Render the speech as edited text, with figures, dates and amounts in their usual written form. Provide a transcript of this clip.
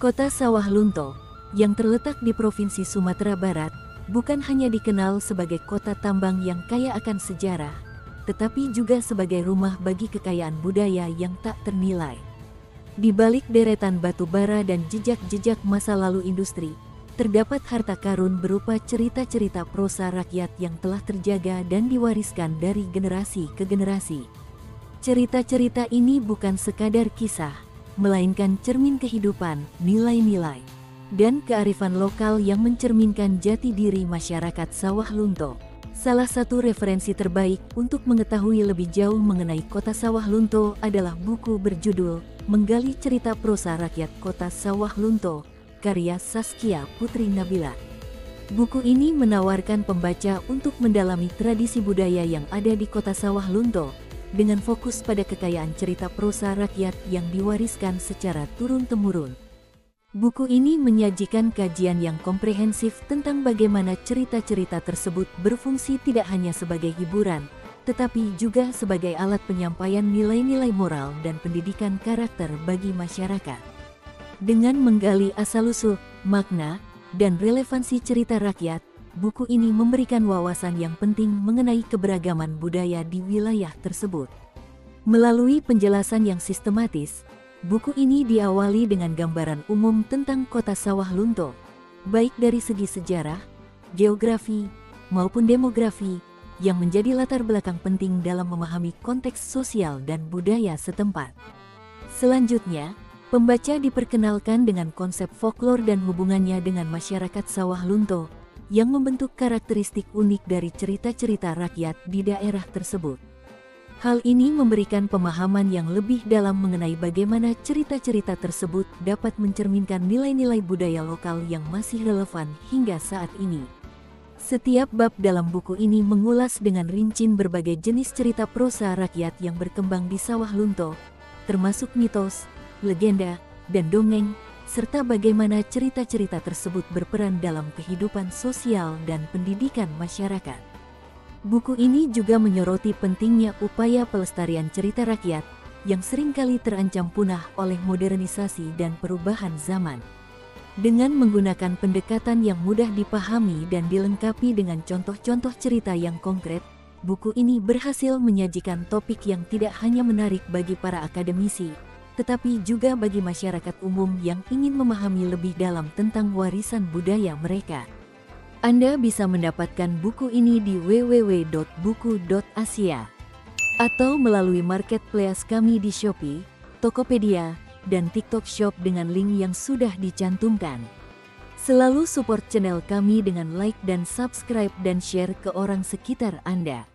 Kota Sawah Lunto, yang terletak di Provinsi Sumatera Barat, bukan hanya dikenal sebagai kota tambang yang kaya akan sejarah, tetapi juga sebagai rumah bagi kekayaan budaya yang tak ternilai. Di balik deretan batu bara dan jejak-jejak masa lalu industri, terdapat harta karun berupa cerita-cerita prosa rakyat yang telah terjaga dan diwariskan dari generasi ke generasi. Cerita-cerita ini bukan sekadar kisah, melainkan cermin kehidupan, nilai-nilai, dan kearifan lokal yang mencerminkan jati diri masyarakat Sawah Lunto. Salah satu referensi terbaik untuk mengetahui lebih jauh mengenai Kota Sawah Lunto adalah buku berjudul Menggali Cerita Prosa Rakyat Kota Sawah Lunto, karya Saskia Putri Nabila. Buku ini menawarkan pembaca untuk mendalami tradisi budaya yang ada di Kota Sawah Lunto, dengan fokus pada kekayaan cerita prosa rakyat yang diwariskan secara turun-temurun. Buku ini menyajikan kajian yang komprehensif tentang bagaimana cerita-cerita tersebut berfungsi tidak hanya sebagai hiburan, tetapi juga sebagai alat penyampaian nilai-nilai moral dan pendidikan karakter bagi masyarakat. Dengan menggali asal-usul, makna, dan relevansi cerita rakyat, buku ini memberikan wawasan yang penting mengenai keberagaman budaya di wilayah tersebut. Melalui penjelasan yang sistematis, buku ini diawali dengan gambaran umum tentang Kota Sawah Lunto, baik dari segi sejarah, geografi, maupun demografi, yang menjadi latar belakang penting dalam memahami konteks sosial dan budaya setempat. Selanjutnya, pembaca diperkenalkan dengan konsep folklor dan hubungannya dengan masyarakat Sawah Lunto, yang membentuk karakteristik unik dari cerita-cerita rakyat di daerah tersebut. Hal ini memberikan pemahaman yang lebih dalam mengenai bagaimana cerita-cerita tersebut dapat mencerminkan nilai-nilai budaya lokal yang masih relevan hingga saat ini. Setiap bab dalam buku ini mengulas dengan rinci berbagai jenis cerita prosa rakyat yang berkembang di Sawah Lunto, termasuk mitos, legenda, dan dongeng, serta bagaimana cerita-cerita tersebut berperan dalam kehidupan sosial dan pendidikan masyarakat. Buku ini juga menyoroti pentingnya upaya pelestarian cerita rakyat yang seringkali terancam punah oleh modernisasi dan perubahan zaman. Dengan menggunakan pendekatan yang mudah dipahami dan dilengkapi dengan contoh-contoh cerita yang konkret, buku ini berhasil menyajikan topik yang tidak hanya menarik bagi para akademisi, tetapi juga bagi masyarakat umum yang ingin memahami lebih dalam tentang warisan budaya mereka. Anda bisa mendapatkan buku ini di www.buku.asia atau melalui marketplace kami di Shopee, Tokopedia, dan TikTok Shop dengan link yang sudah dicantumkan. Selalu support channel kami dengan like dan subscribe dan share ke orang sekitar Anda.